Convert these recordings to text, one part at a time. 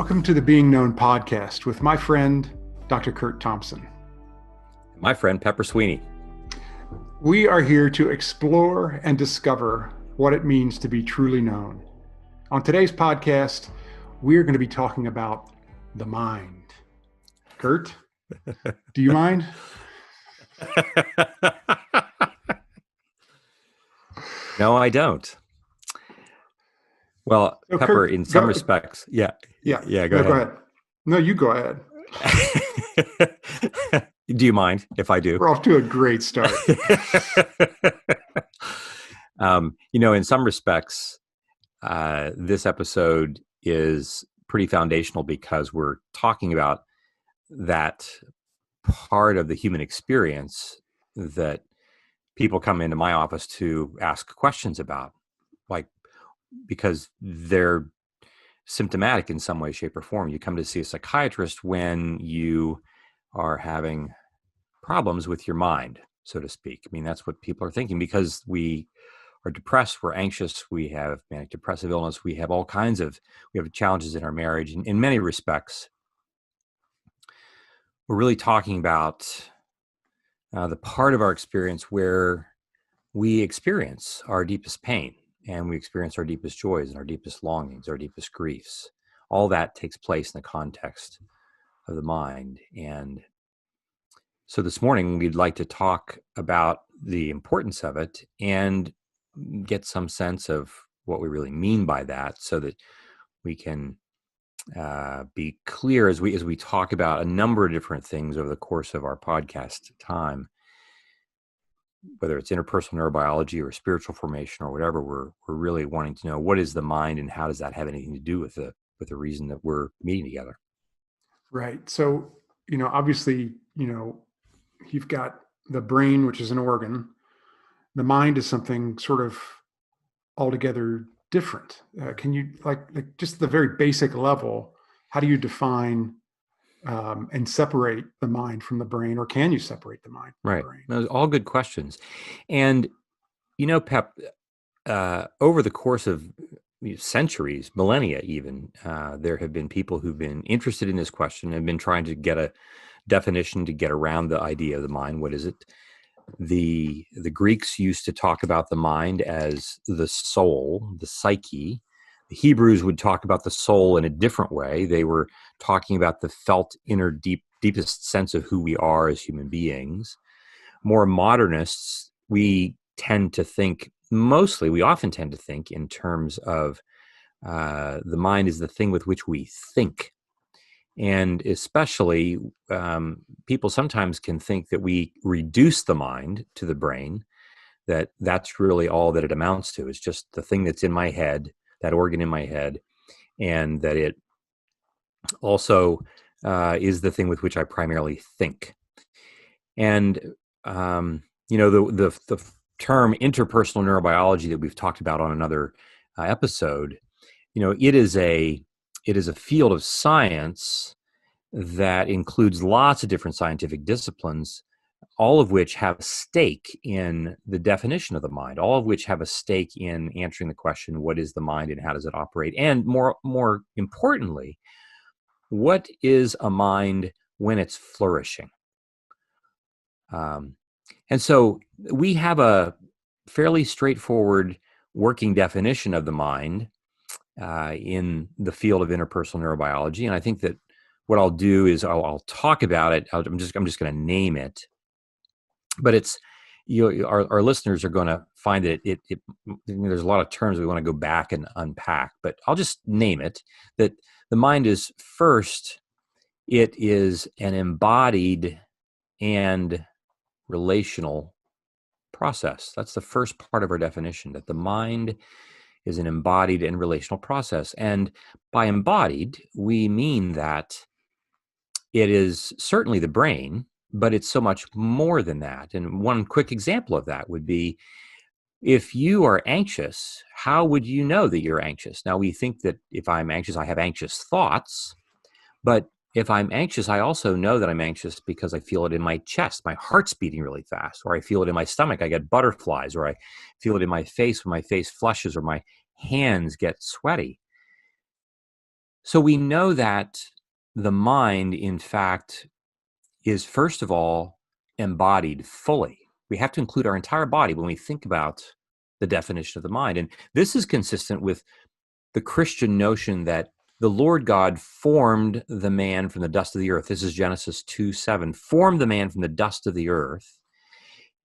Welcome to the Being Known podcast with my friend, Dr. Kurt Thompson. My friend, Pepper Sweeney. We are here to explore and discover what it means to be truly known. On today's podcast, we're going to be talking about the mind. Kurt, do you mind? No, I don't. Well, so Pepper, Kurt, in some respects, yeah. Go ahead. No, you go ahead. Do you mind if I do? We're off to a great start. In some respects, this episode is pretty foundational because we're talking about that part of the human experience that people come into my office to ask questions about, because they're symptomatic in some way, shape, or form. You come to see a psychiatrist when you are having problems with your mind, so to speak. I mean, that's what people are thinking because we are depressed, we're anxious, we have manic depressive illness, we have challenges in our marriage. And in many respects, we're really talking about the part of our experience where we experience our deepest pain. And we experience our deepest joys and our deepest longings, our deepest griefs. All that takes place in the context of the mind. And so this morning, we'd like to talk about the importance of it and get some sense of what we really mean by that so that we can be clear as we talk about a number of different things over the course of our podcast time. Whether it's interpersonal neurobiology or spiritual formation or whatever, we're really wanting to know what is the mind and how does that have anything to do with the reason that we're meeting together. Right. So, obviously, you've got the brain, which is an organ. The mind is something sort of altogether different. Can you, like just the very basic level, how do you define and separate the mind from the brain, or can you separate the mind from the brain? Those are all good questions. And, Pep, over the course of centuries, millennia even, there have been people who've been interested in this question and been trying to get a definition to get around the idea of the mind. What is it? The Greeks used to talk about the mind as the soul, the psyche. The Hebrews would talk about the soul in a different way. They were talking about the felt inner deepest sense of who we are as human beings. More modernists, we often tend to think in terms of the mind is the thing with which we think. And especially people sometimes can think that we reduce the mind to the brain, that's really all that it amounts to. It's just the thing that's in my head, that organ in my head, and that it also is the thing with which I primarily think. And the term interpersonal neurobiology that we've talked about on another episode, it is a field of science that includes lots of different scientific disciplines, all of which have a stake in the definition of the mind, all of which have a stake in answering the question, what is the mind and how does it operate? And more importantly, what is a mind when it's flourishing? And so we have a fairly straightforward working definition of the mind in the field of interpersonal neurobiology. And I think that what I'll do is I'll talk about it. I'm just going to name it. But it's our listeners are going to find that there's a lot of terms we want to go back and unpack, but I'll just name it that the mind is first, it is an embodied and relational process. That's the first part of our definition, that the mind is an embodied and relational process. And by embodied, we mean that it is certainly the brain, but it's so much more than that. And one quick example of that would be, if you are anxious, how would you know that you're anxious? Now, we think that if I'm anxious, I have anxious thoughts. But if I'm anxious, I also know that I'm anxious because I feel it in my chest. My heart's beating really fast. Or I feel it in my stomach. I get butterflies. Or I feel it in my face when my face flushes or my hands get sweaty. So we know that the mind, in fact, is first of all embodied fully. We have to include our entire body when we think about the definition of the mind. And this is consistent with the Christian notion that the Lord God formed the man from the dust of the earth. This is Genesis 2:7. Formed the man from the dust of the earth,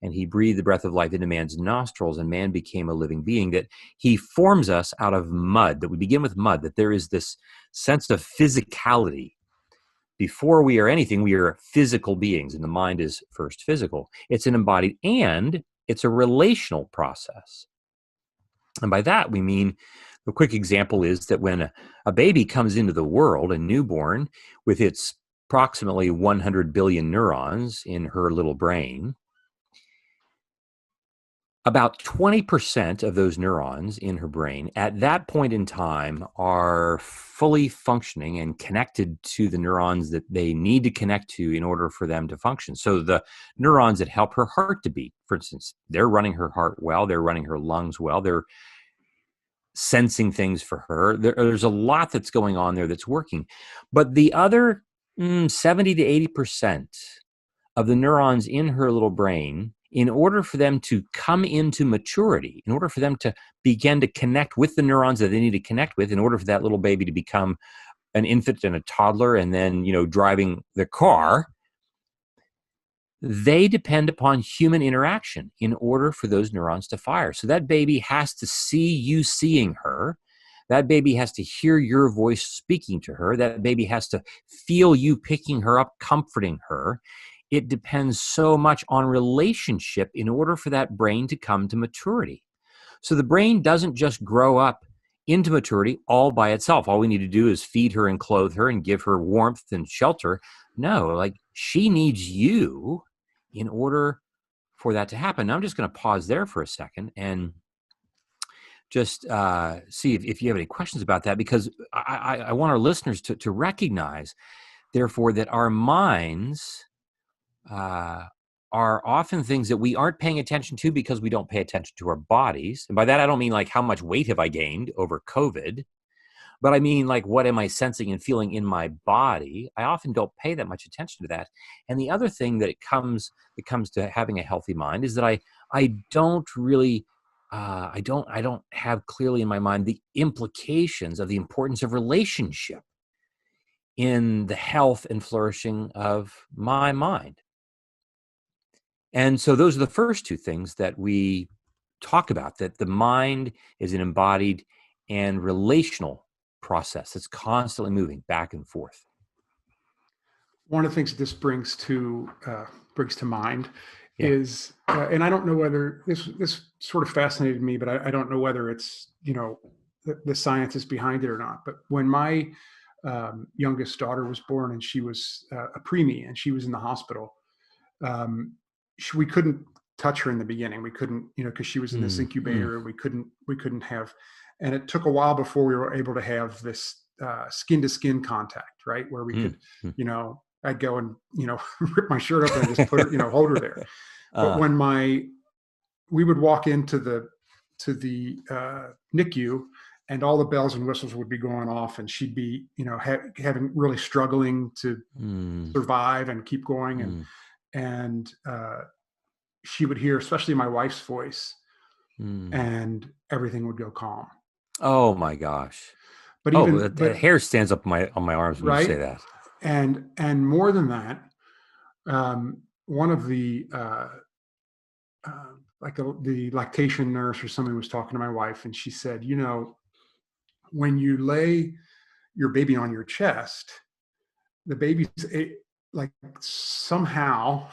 and he breathed the breath of life into man's nostrils, and man became a living being. That he forms us out of mud, that we begin with mud, that there is this sense of physicality. Before we are anything, we are physical beings, and the mind is first physical. It's an embodied, and it's a relational process. And by that, we mean, a quick example is that when a baby comes into the world, a newborn, with its approximately 100 billion neurons in her little brain, about 20% of those neurons in her brain at that point in time are fully functioning and connected to the neurons that they need to connect to in order for them to function. So the neurons that help her heart to beat, for instance, they're running her heart well, they're running her lungs well, they're sensing things for her. There's a lot that's going on there that's working. But the other 70 to 80% of the neurons in her little brain, in order for them to come into maturity, in order for them to begin to connect with the neurons that they need to connect with, in order for that little baby to become an infant and a toddler and then, driving the car, they depend upon human interaction in order for those neurons to fire. So that baby has to see you seeing her. That baby has to hear your voice speaking to her. That baby has to feel you picking her up, comforting her. It depends so much on relationship in order for that brain to come to maturity. So the brain doesn't just grow up into maturity all by itself. All we need to do is feed her and clothe her and give her warmth and shelter. No, she needs you in order for that to happen. Now, I'm just going to pause there for a second and just see if you have any questions about that, because I want our listeners to recognize, therefore, that our minds are often things that we aren't paying attention to because we don't pay attention to our bodies. And by that, I don't mean how much weight have I gained over COVID, but I mean what am I sensing and feeling in my body? I often don't pay that much attention to that. And the other thing that comes to having a healthy mind is that I don't really I don't have clearly in my mind the implications of the importance of relationship in the health and flourishing of my mind. And so those are the first two things that we talk about, that the mind is an embodied and relational process that's constantly moving back and forth. One of the things that this brings to mind is, and I don't know whether this sort of fascinated me, but I don't know whether it's the science is behind it or not. But when my youngest daughter was born, and she was a preemie, and she was in the hospital, we couldn't touch her in the beginning. We couldn't, because she was in this incubator, and we couldn't have. And it took a while before we were able to have this skin to skin contact, right, where we could, I'd go and rip my shirt up and just put her, hold her there. But when we would walk into the NICU, and all the bells and whistles would be going off, and she'd be having really struggling to survive and keep going, and she would hear, especially my wife's voice, and everything would go calm. Oh my gosh! But the hair stands up on my arms when you say that. And more than that, one of the the lactation nurse or somebody was talking to my wife, and she said, when you lay your baby on your chest, the baby's somehow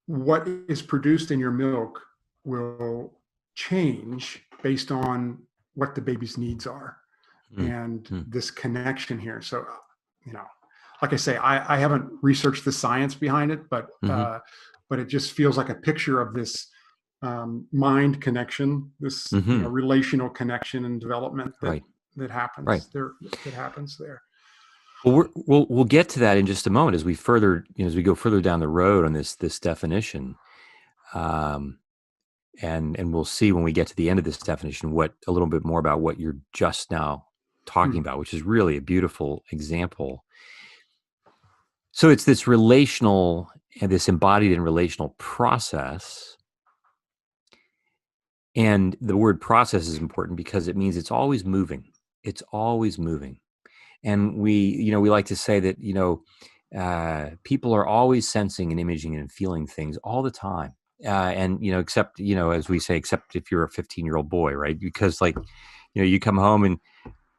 what is produced in your milk will change based on what the baby's needs are, and this connection here. So, like I say, I haven't researched the science behind it, but it just feels like a picture of this mind connection, this relational connection and development that happens there. That happens there. Well, we'll get to that in just a moment as we go further down the road on this definition, and we'll see when we get to the end of this definition a little bit more about what you're just now talking about, which is really a beautiful example. So it's this relational and this embodied and relational process. And the word process is important because it means it's always moving. It's always moving. And we like to say that, people are always sensing and imaging and feeling things all the time. And, except, as we say, except if you're a 15-year-old boy, right? Because you come home and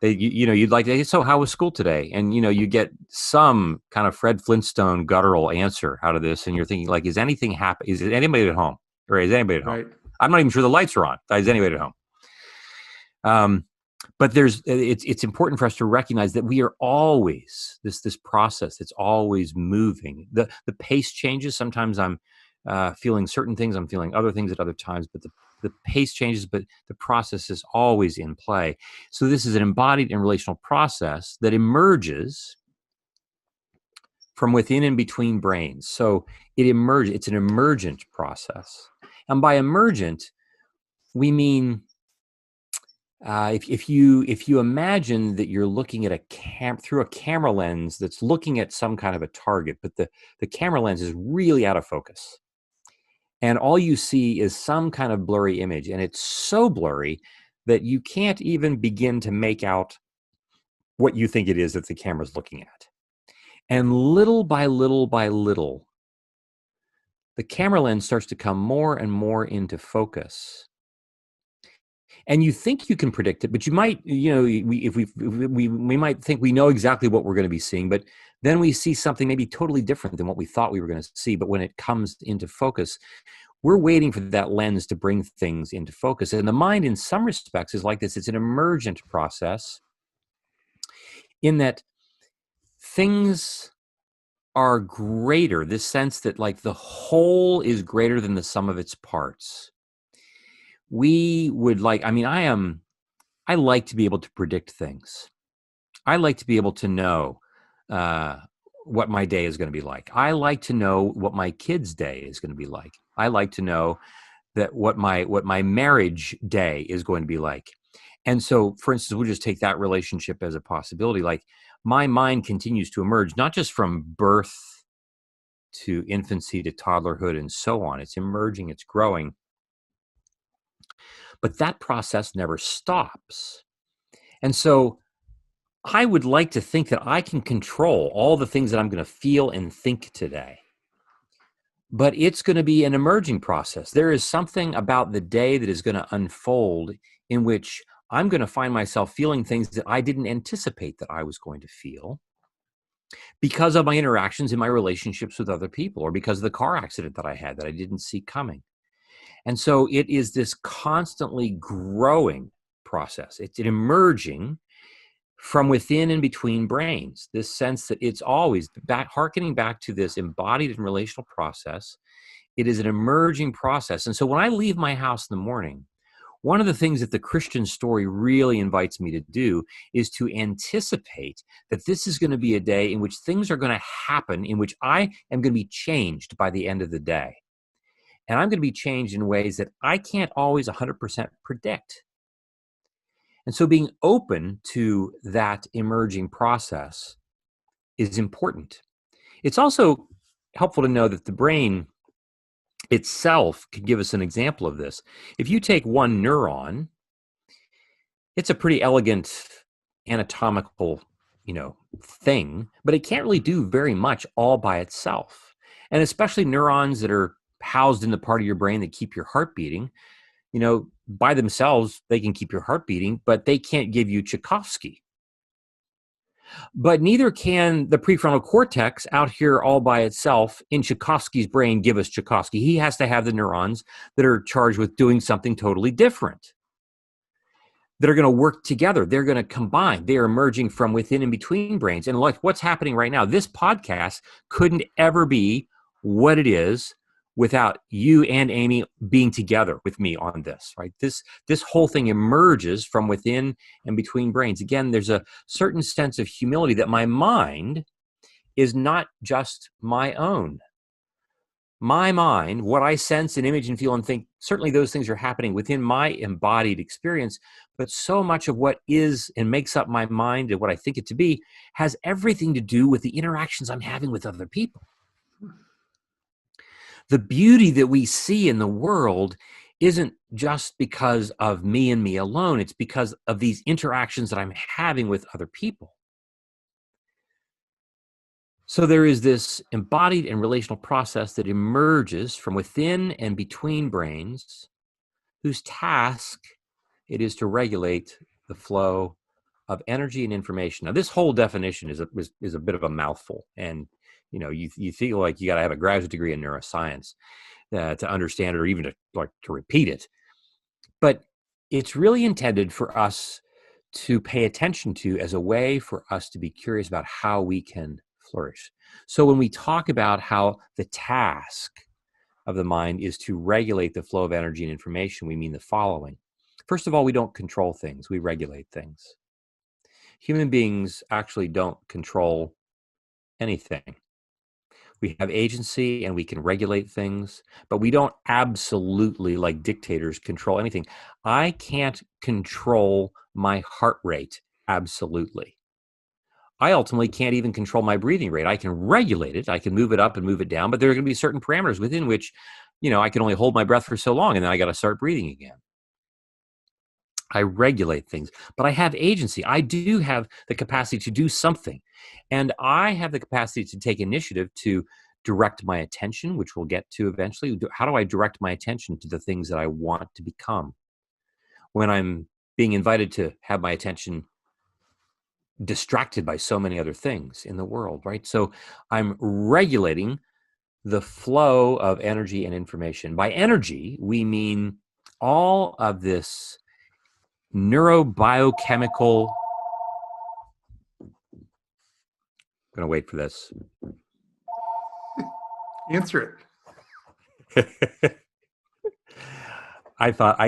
you'd like to, so how was school today? And, you get some kind of Fred Flintstone guttural answer out of this. And you're thinking like, is anything happen? Is it anybody at home? Or is anybody at home? Right. I'm not even sure the lights are on. Is anybody at home? But it's important for us to recognize that we are always this process that's always moving. The pace changes. Sometimes I'm feeling certain things. I'm feeling other things at other times. But the pace changes. But the process is always in play. So this is an embodied and relational process that emerges from within and between brains. So it's an emergent process. And by emergent, we mean if you imagine that you're looking at through a camera lens that's looking at some kind of a target, but the camera lens is really out of focus, and all you see is some kind of blurry image, and it's so blurry that you can't even begin to make out what you think it is that the camera's looking at. And little by little by little, the camera lens starts to come more and more into focus. And you think you can predict it, but you might, we might think we know exactly what we're going to be seeing, but then we see something maybe totally different than what we thought we were going to see. But when it comes into focus, we're waiting for that lens to bring things into focus. And the mind, in some respects, is like this. It's an emergent process in that things are greater, this sense that like the whole is greater than the sum of its parts. I like to be able to predict things. I like to be able to know what my day is going to be like. I like to know what my kid's day is going to be like. I like to know that what my marriage day is going to be like. And so, for instance, we'll just take that relationship as a possibility. Like my mind continues to emerge, not just from birth to infancy to toddlerhood and so on. It's emerging, it's growing. But that process never stops. And so I would like to think that I can control all the things that I'm going to feel and think today. But it's going to be an emerging process. There is something about the day that is going to unfold in which I'm going to find myself feeling things that I didn't anticipate that I was going to feel because of my interactions in my relationships with other people, or because of the car accident that I had that I didn't see coming. And so it is this constantly growing process. It's an emerging from within and between brains, this sense that it's always hearkening back to this embodied and relational process. It is an emerging process. And so when I leave my house in the morning, one of the things that the Christian story really invites me to do is to anticipate that this is going to be a day in which things are going to happen, in which I am going to be changed by the end of the day. And I'm going to be changed in ways that I can't always 100% predict. And so being open to that emerging process is important. It's also helpful to know that the brain itself can give us an example of this. If you take one neuron, it's a pretty elegant anatomical, thing, but it can't really do very much all by itself. And especially neurons that are housed in the part of your brain that keep your heart beating, by themselves, they can keep your heart beating, but they can't give you Tchaikovsky. But neither can the prefrontal cortex out here all by itself in Tchaikovsky's brain give us Tchaikovsky. He has to have the neurons that are charged with doing something totally different, that are going to work together. They're going to combine. They're emerging from within and between brains. And like what's happening right now, this podcast couldn't ever be what it is without you and Amy being together with me on this, right? This whole thing emerges from within and between brains. Again, there's a certain sense of humility that my mind is not just my own. my mind, what I sense and image and feel and think, certainly those things are happening within my embodied experience, but so much of what is and makes up my mind and what I think it to be has everything to do with the interactions I'm having with other people. The beauty that we see in the world isn't just because of me and me alone. It's because of these interactions that I'm having with other people. So there is this embodied and relational process that emerges from within and between brains, whose task it is to regulate the flow of energy and information. Now, this whole definition is a bit of a mouthful, and you feel like you got to have a graduate degree in neuroscience to understand it, or even to repeat it. But it's really intended for us to pay attention to as a way for us to be curious about how we can flourish. So when we talk about how the task of the mind is to regulate the flow of energy and information, we mean the following. First of all, we don't control things, we regulate things. Human beings actually don't control anything. We have agency and we can regulate things, but we don't absolutely, like dictators, control anything. I can't control my heart rate absolutely. I ultimately can't even control my breathing rate. I can regulate it. I can move it up and move it down, but there are going to be certain parameters within which, I can only hold my breath for so long and then I got to start breathing again. I regulate things, but I have agency. I do have the capacity to do something. And I have the capacity to take initiative to direct my attention, which we'll get to eventually. How do I direct my attention to the things that I want to become? When I'm being invited to have my attention distracted by so many other things in the world, right? So I'm regulating the flow of energy and information. By energy, we mean all of this neurobiochemical. I'm going to wait for this. Answer it. I thought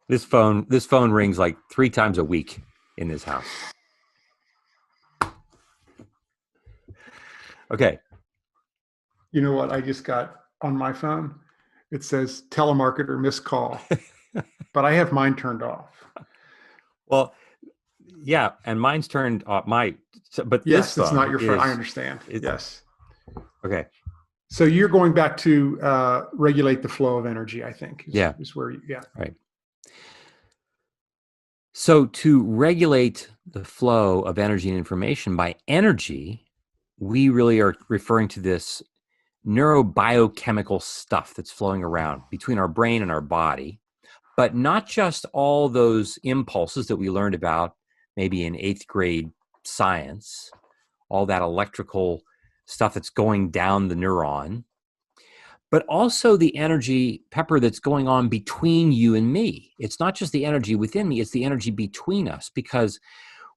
this phone rings like 3 times a week in this house. Okay. You know what I just got on my phone? It says telemarketer missed call, but I have mine turned off. Well, yeah, and mine's turned off. But yes, this it's not your phone. I understand. Yes. Okay. So you're going back to regulate the flow of energy, I think. Is where Right. So to regulate the flow of energy and information, by energy, we really are referring to this neurobiochemical stuff that's flowing around between our brain and our body, but not just all those impulses that we learned about maybe in 8th grade science, all that electrical stuff that's going down the neuron, but also the energy, Pepper, that's going on between you and me. It's not just the energy within me, it's the energy between us, because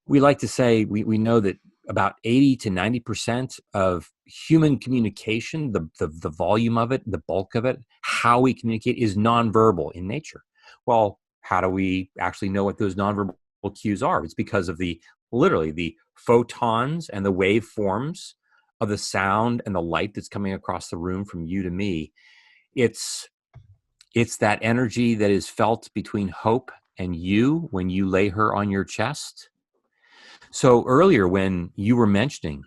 we like to say, we know that about 80 to 90% of human communication, the volume of it, the bulk of it, how we communicate is nonverbal in nature. Well, how do we actually know what those nonverbal cues are? It's because of literally the photons and the waveforms of the sound and the light that's coming across the room from you to me. It's that energy that is felt between Hope and you when you lay her on your chest. So earlier when you were mentioning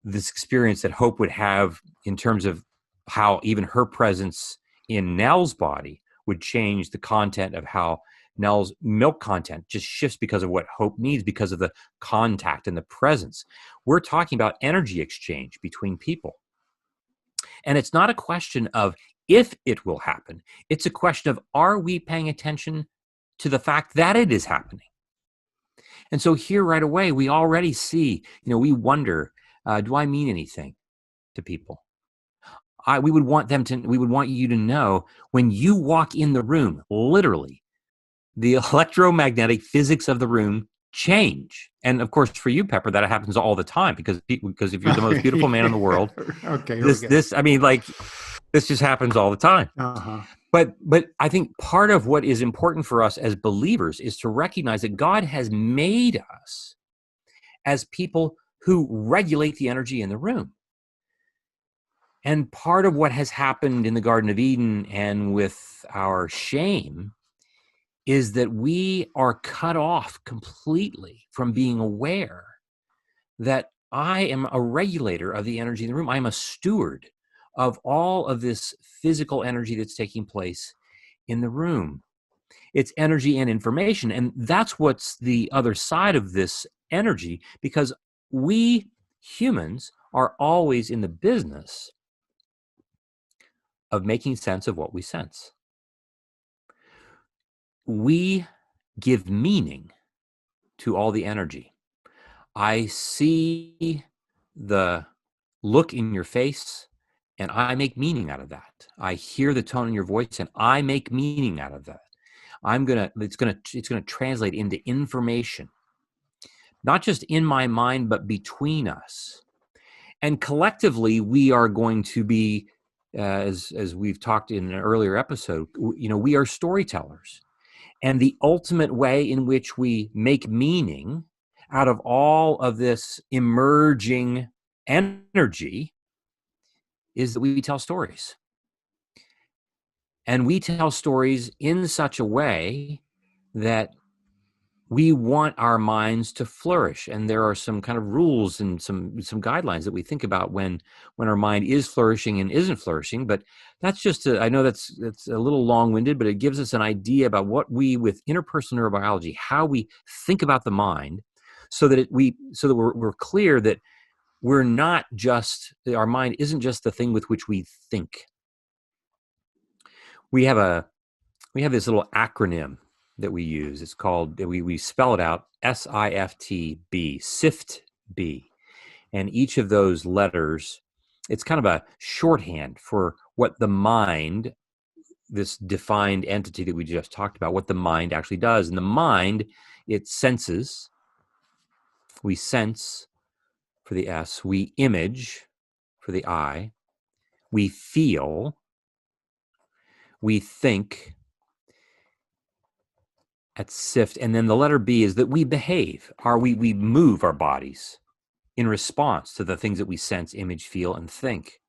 this experience that Hope would have in terms of how even her presence in Nell's body would change the content of how Nell's milk content just shifts because of what Hope needs, because of the contact and the presence. We're talking about energy exchange between people. And it's not a question of if it will happen. It's a question of, are we paying attention to the fact that it is happening? And so here right away, we already see, we wonder, do I mean anything to people? We would want you to know when you walk in the room, literally, the electromagnetic physics of the room change. And of course, for you, Pepper, that happens all the time because if you're the most beautiful man in the world, okay, this just happens all the time. Uh-huh. But I think part of what is important for us as believers is to recognize that God has made us as people who regulate the energy in the room. And part of what has happened in the Garden of Eden and with our shame is that we are cut off completely from being aware that I am a regulator of the energy in the room. I'm a steward of all of this physical energy that's taking place in the room. It's energy and information. And that's what's the other side of this energy, because we humans are always in the business of making sense of what we sense. We give meaning to all the energy. I see the look in your face and I make meaning out of that. I hear the tone in your voice and I make meaning out of that. It's gonna translate into information, not just in my mind, but between us. And collectively, we are going to be, as we've talked in an earlier episode, we are storytellers. And the ultimate way in which we make meaning out of all of this emerging energy is that we tell stories. And we tell stories in such a way that we want our minds to flourish. And there are some kind of rules and some guidelines that we think about when our mind is flourishing and isn't flourishing. But that's just, I know that's a little long-winded, but it gives us an idea about what we, with interpersonal neurobiology, how we think about the mind, so that we're clear that we're not just, our mind isn't just the thing with which we think. We have this little acronym that we use. It's called, we spell it out, SIFTB, SIFTB. And each of those letters, it's kind of a shorthand for what the mind, this defined entity that we just talked about, what the mind actually does. And the mind, it senses. We sense for the S. We image for the I. We feel. We think at SIFT. And then the letter B is that we behave. We move our bodies in response to the things that we sense, image, feel, and think.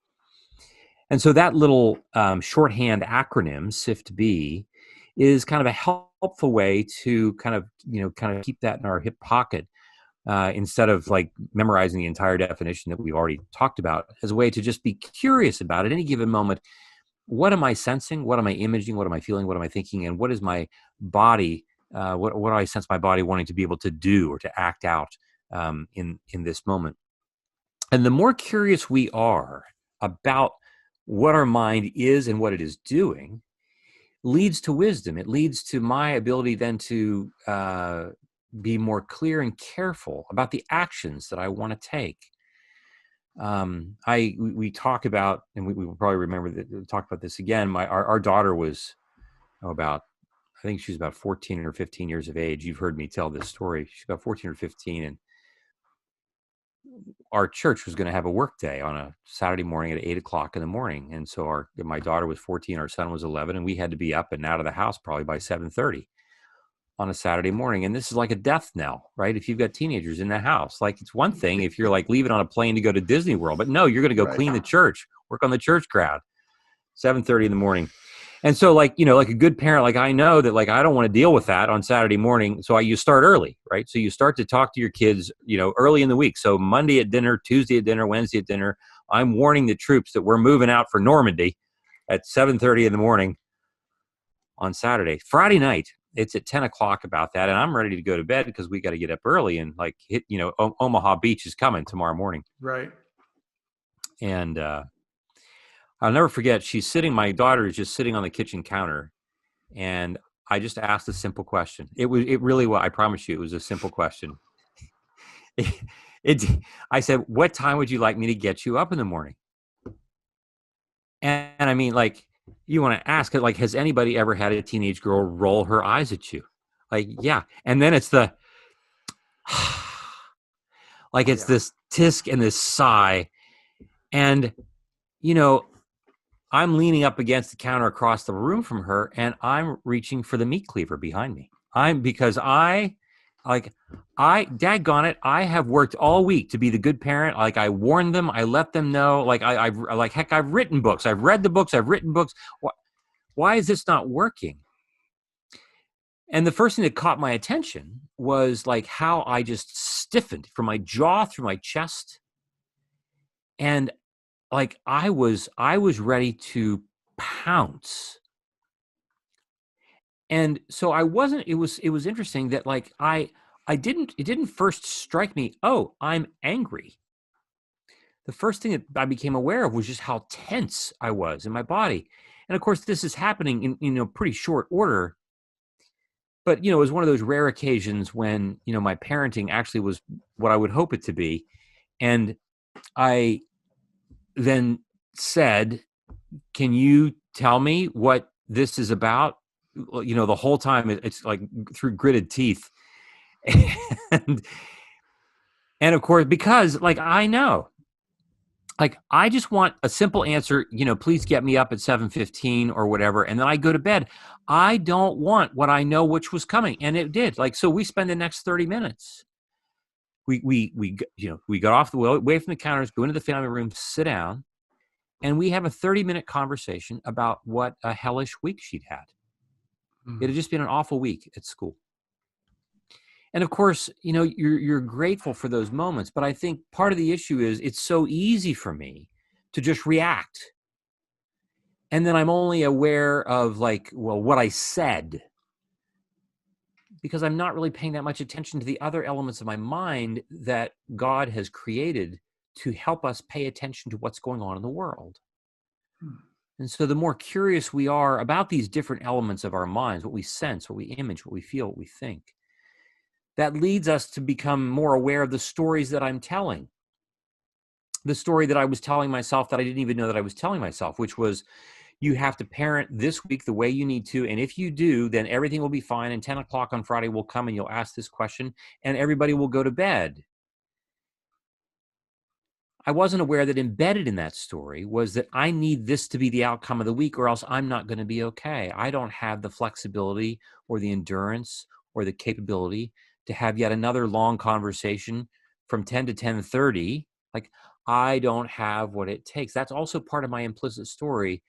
And so that little shorthand acronym, SIFTB, is kind of a helpful way to kind of keep that in our hip pocket instead of like memorizing the entire definition that we've already talked about, as a way to just be curious about at any given moment. What am I sensing? What am I imaging? What am I feeling? What am I thinking? And what is my body? What do I sense my body wanting to be able to do or to act out in this moment? And the more curious we are about what our mind is and what it is doing, leads to wisdom. It leads to my ability then to be more clear and careful about the actions that I want to take. We talk about, and we will probably remember that, talk about this again. Our daughter was I think she was about 14 or 15 years of age. You've heard me tell this story. She's about 14 or 15, and our church was going to have a work day on a Saturday morning at 8:00 in the morning. And so my daughter was 14, our son was 11, and we had to be up and out of the house probably by 7:30 on a Saturday morning. And this is like a death knell, right? If you've got teenagers in the house, like, it's one thing if you're like leaving on a plane to go to Disney World, but no, you're going to go clean the church, work on the church crowd, 7:30 in the morning. And so, like, like a good parent, like, I know that, like, I don't want to deal with that on Saturday morning. So you start early, right? So you start to talk to your kids, early in the week. So Monday at dinner, Tuesday at dinner, Wednesday at dinner, I'm warning the troops that we're moving out for Normandy at 7:30 in the morning on Saturday. Friday night, it's at 10:00 about that. And I'm ready to go to bed because we got to get up early and like hit, Omaha Beach is coming tomorrow morning. Right. And, I'll never forget, my daughter is just sitting on the kitchen counter, and I just asked a simple question. It really was, I promise you, it was a simple question. I said, "What time would you like me to get you up in the morning?" And I mean, like, you want to ask it, like, has anybody ever had a teenage girl roll her eyes at you? Like, yeah. And then it's the, like, it's this tisk and this sigh. And, I'm leaning up against the counter across the room from her, and I'm reaching for the meat cleaver behind me. Because I Like, daggone it, I have worked all week to be the good parent. Like, I warned them, I let them know. Like, heck, I've written books, I've read the books, I've written books. Why is this not working? And the first thing that caught my attention was like how I just stiffened from my jaw through my chest. And like, I was ready to pounce. And so I wasn't, it was interesting that like, it didn't first strike me, oh, I'm angry. The first thing that I became aware of was just how tense I was in my body. And of course, this is happening in pretty short order. But, it was one of those rare occasions when, my parenting actually was what I would hope it to be. And I then said, can you tell me what this is about? The whole time it's like through gritted teeth. And of course, because like, I know, like, I just want a simple answer, please get me up at 7:15 or whatever. And then I go to bed. I don't want what I know, which was coming. And it did. Like, so we spend the next 30 minutes. We got off away from the counters, go into the family room, sit down, and we have a 30-minute conversation about what a hellish week she'd had. It had just been an awful week at school. And of course, you're grateful for those moments. But I think part of the issue is it's so easy for me to just react. And then I'm only aware of like, well, what I said, because I'm not really paying that much attention to the other elements of my mind that God has created to help us pay attention to what's going on in the world. And so the more curious we are about these different elements of our minds, what we sense, what we image, what we feel, what we think, that leads us to become more aware of the stories that I'm telling. The story that I was telling myself that I didn't even know that I was telling myself, which was, you have to parent this week the way you need to. And if you do, then everything will be fine. And 10 o'clock on Friday will come and you'll ask this question and everybody will go to bed. I wasn't aware that embedded in that story was that I need this to be the outcome of the week or else I'm not going to be okay. I don't have the flexibility or the endurance or the capability to have yet another long conversation from 10 to 10:30. Like, I don't have what it takes. That's also part of my implicit story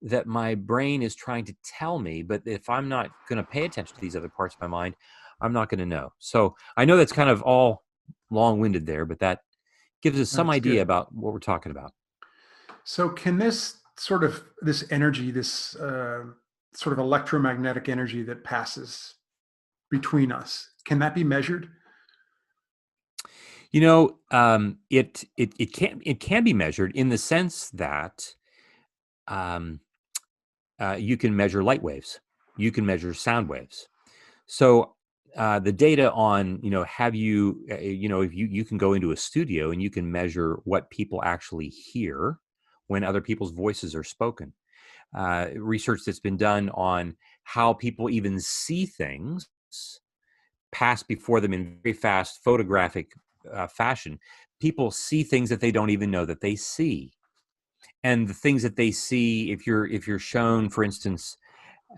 that my brain is trying to tell me. But if I'm not going to pay attention to these other parts of my mind, I'm not going to know. So I know that's kind of all long-winded there, but that gives us some idea about what we're talking about. So can this energy, this sort of electromagnetic energy that passes between us, can that be measured? It can be measured in the sense that you can measure light waves, you can measure sound waves. So the data on, if you can go into a studio and you can measure what people actually hear when other people's voices are spoken. Research that's been done on how people even see things pass before them in very fast photographic fashion. People see things that they don't even know that they see. And the things that they see, if you're shown, for instance,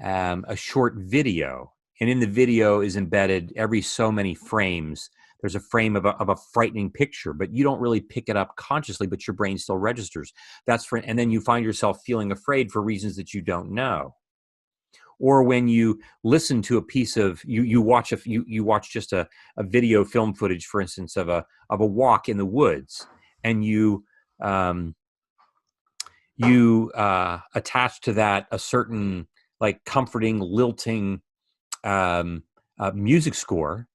a short video, and in the video is embedded every so many frames, there's a frame of a frightening picture, but you don't really pick it up consciously, but your brain still registers. And then you find yourself feeling afraid for reasons that you don't know. Or when you listen to a piece of, you watch just a video film footage, for instance, of a walk in the woods, and you attach to that a certain like comforting, lilting music score,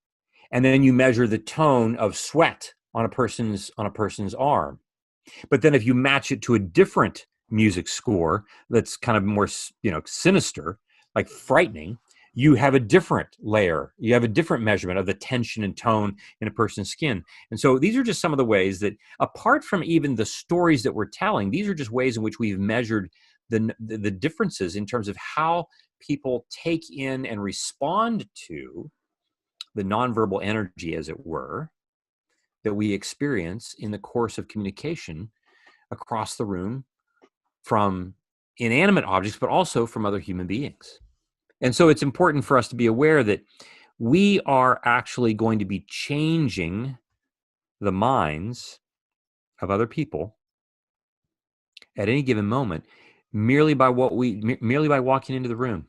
and then you measure the tone of sweat on a person's arm. But then if you match it to a different music score that's kind of more sinister, like frightening, you have a different layer. You have a different measurement of the tension and tone in a person's skin. And so these are just some of the ways that, apart from even the stories that we're telling, these are just ways in which we've measured the differences in terms of how people take in and respond to the nonverbal energy, as it were, that we experience in the course of communication across the room from inanimate objects, but also from other human beings. And so it's important for us to be aware that we are actually going to be changing the minds of other people at any given moment merely by walking into the room.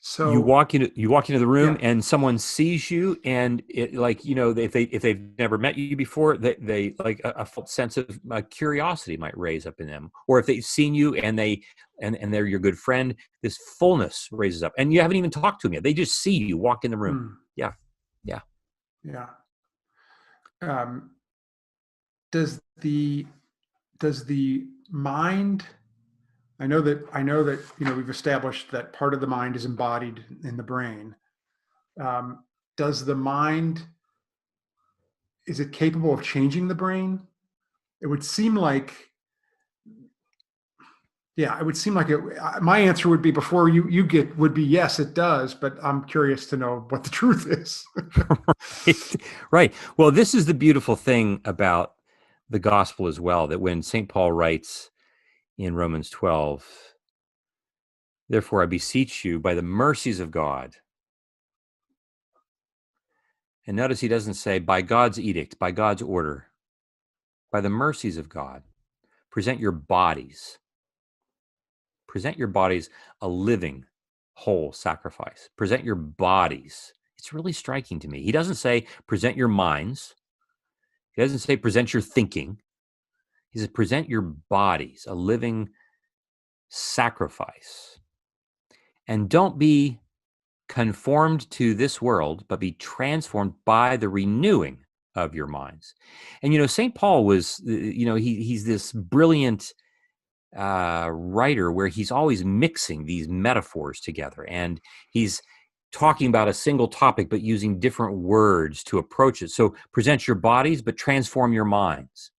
You So, walk into the room yeah. and someone sees you, and if they've never met you before, they like a false sense of curiosity might raise up in them. Or if they've seen you and they're your good friend, this fullness raises up, and you haven't even talked to them yet. They just see you walk in the room. Yeah, yeah. Yeah. Um, does the does the mind, I know that we've established that part of the mind is embodied in the brain. Um, does the mind, is it capable of changing the brain? It would seem like, yeah, it would seem like it. My answer would be, before you get, would be yes, it does. But I'm curious to know what the truth is. Right. Right. Well, this is the beautiful thing about the gospel as well, that when St. Paul writes in Romans 12, therefore I beseech you by the mercies of God. And notice he doesn't say by God's edict, by God's order, by the mercies of God, present your bodies. Present your bodies a living, whole sacrifice. Present your bodies. It's really striking to me. He doesn't say present your minds. He doesn't say present your thinking. He says present your bodies, a living sacrifice. And don't be conformed to this world, but be transformed by the renewing of your minds. And St. Paul was, he's this brilliant writer where he's always mixing these metaphors together, and he's talking about a single topic but using different words to approach it. So present your bodies, but transform your minds.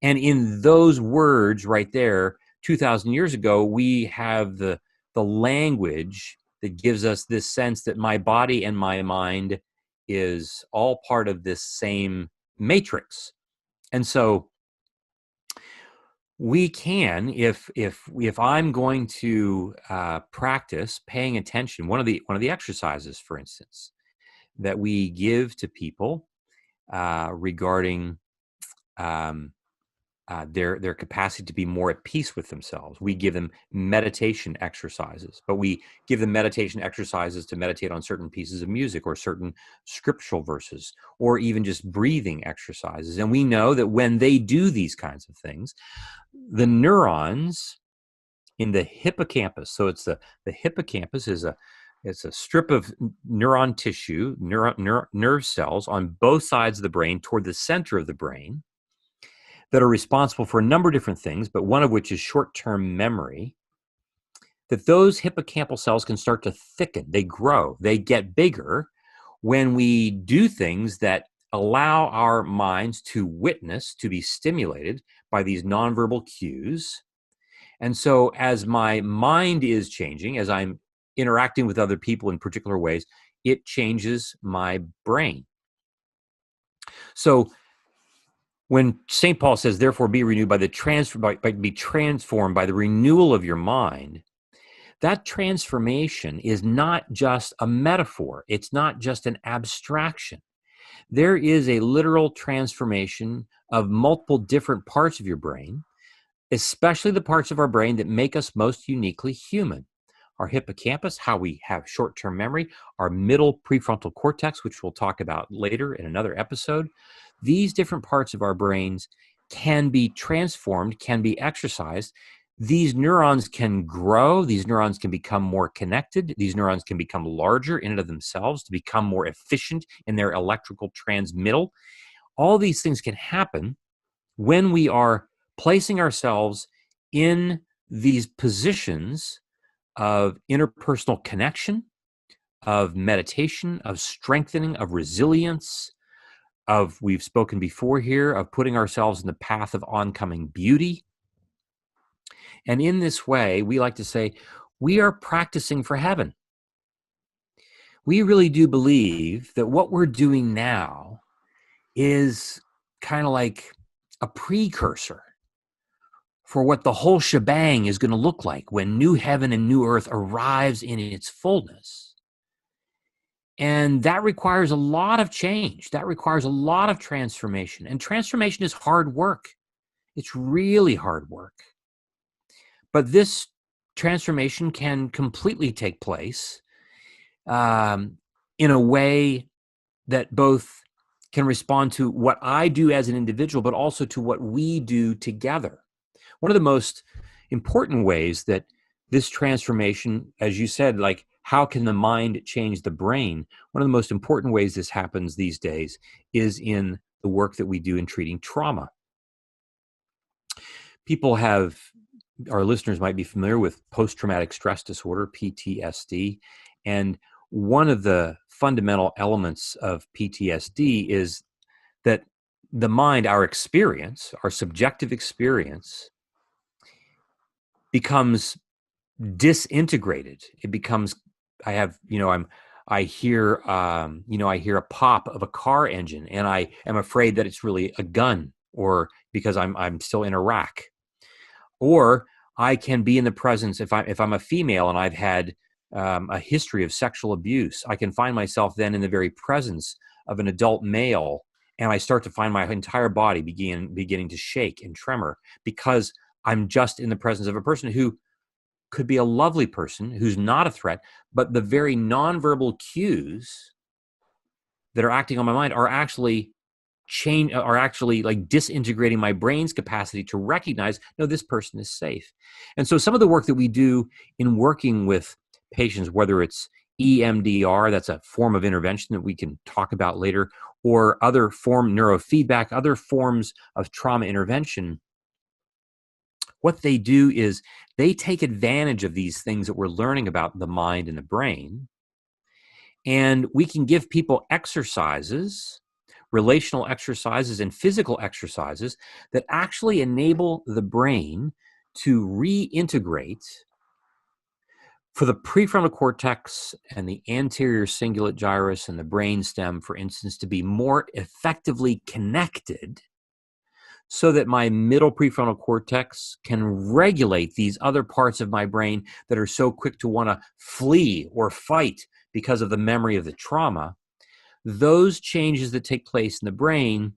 And in those words right there, 2,000 years ago, we have the language that gives us this sense that my body and my mind is all part of this same matrix. And so we can, if I'm going to practice paying attention, one of the exercises, for instance, that we give to people regarding their capacity to be more at peace with themselves. We give them meditation exercises, but we give them meditation exercises to meditate on certain pieces of music or certain scriptural verses, or even just breathing exercises. And we know that when they do these kinds of things, the neurons in the hippocampus, so it's the hippocampus is it's a strip of neuron tissue, nerve cells on both sides of the brain toward the center of the brain, that are responsible for a number of different things, but one of which is short-term memory, that those hippocampal cells can start to thicken, they grow, they get bigger when we do things that allow our minds to witness, to be stimulated by these nonverbal cues. And so as my mind is changing, as I'm interacting with other people in particular ways, it changes my brain. So when St. Paul says, therefore be renewed by be transformed by the renewal of your mind, that transformation is not just a metaphor. It's not just an abstraction. There is a literal transformation of multiple different parts of your brain, especially the parts of our brain that make us most uniquely human. Our hippocampus, how we have short-term memory, our middle prefrontal cortex, which we'll talk about later in another episode. These different parts of our brains can be transformed, can be exercised. These neurons can grow. These neurons can become more connected. These neurons can become larger in and of themselves to become more efficient in their electrical transmittal. All these things can happen when we are placing ourselves in these positions of interpersonal connection, of meditation, of strengthening, of resilience, of, we've spoken before here, of putting ourselves in the path of oncoming beauty. And in this way, we like to say, we are practicing for heaven. We really do believe that what we're doing now is kind of like a precursor for what the whole shebang is going to look like when new heaven and new earth arrives in its fullness. And that requires a lot of change. That requires a lot of transformation. And transformation is hard work. It's really hard work. But this transformation can completely take place in a way that both can respond to what I do as an individual, but also to what we do together. One of the most important ways that this transformation, as you said, like how can the mind change the brain? One of the most important ways this happens these days is in the work that we do in treating trauma. Our listeners might be familiar with post-traumatic stress disorder, PTSD, and one of the fundamental elements of PTSD is that the mind, our experience, our subjective experience, becomes disintegrated. It becomes, I hear a pop of a car engine, and I am afraid that it's really a gun, or because I'm still in Iraq. Or I can be in the presence, if I'm a female and I've had a history of sexual abuse, I can find myself then in the very presence of an adult male, and I start to find my entire body beginning to shake and tremor because I'm just in the presence of a person who could be a lovely person, who's not a threat, but the very nonverbal cues that are acting on my mind are actually like disintegrating my brain's capacity to recognize, no, this person is safe. And so some of the work that we do in working with patients, whether it's EMDR, that's a form of intervention that we can talk about later, or other form neurofeedback, other forms of trauma intervention, what they do is they take advantage of these things that we're learning about the mind and the brain, and we can give people exercises, relational exercises and physical exercises that actually enable the brain to reintegrate for the prefrontal cortex and the anterior cingulate gyrus and the brainstem, for instance, to be more effectively connected so that my middle prefrontal cortex can regulate these other parts of my brain that are so quick to want to flee or fight because of the memory of the trauma. Those changes that take place in the brain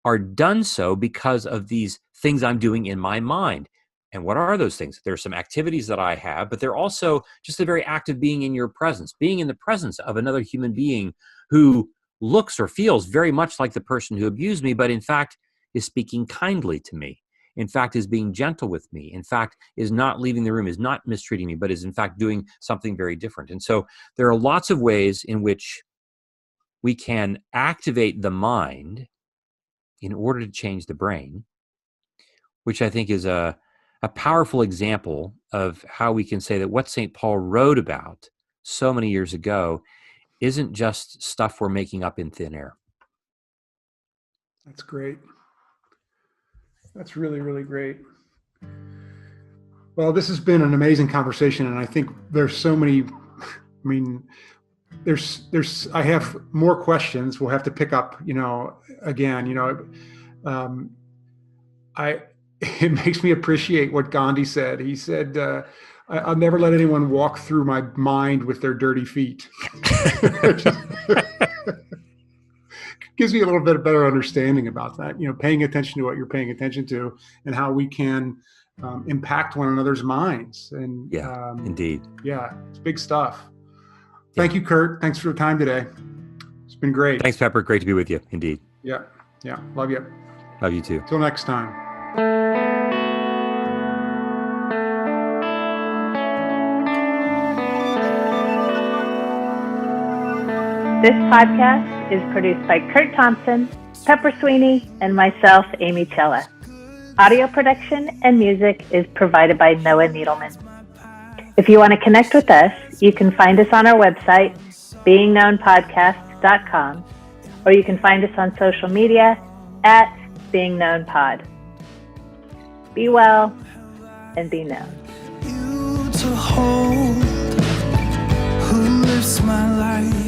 are done so because of these things I'm doing in my mind. And what are those things? There are some activities that I have, but they're also just the very act of being in your presence, being in the presence of another human being who looks or feels very much like the person who abused me, but in fact is speaking kindly to me, in fact is being gentle with me, in fact is not leaving the room, is not mistreating me, but is in fact doing something very different. And so there are lots of ways in which we can activate the mind in order to change the brain, which I think is a powerful example of how we can say that what St. Paul wrote about so many years ago isn't just stuff we're making up in thin air. That's great. That's really, really great. Well, this has been an amazing conversation, and I think there's so many, I have more questions we'll have to pick up, again, it makes me appreciate what Gandhi said. He said, I'll never let anyone walk through my mind with their dirty feet. Gives me a little bit better understanding about that, paying attention to what you're paying attention to and how we can impact one another's minds. And indeed. Yeah, it's big stuff. Thank you, Kurt. Thanks for your time today. It's been great. Thanks, Pepper. Great to be with you. Indeed. Yeah. Love you. Love you too. Till next time. This podcast is produced by Kurt Thompson, Pepper Sweeney, and myself, Amy Chella. Audio production and music is provided by Noah Needleman. If you want to connect with us, you can find us on our website, beingknownpodcast.com, or you can find us on social media at beingknownpod. Be well and be known. You to hold, who lifts my life.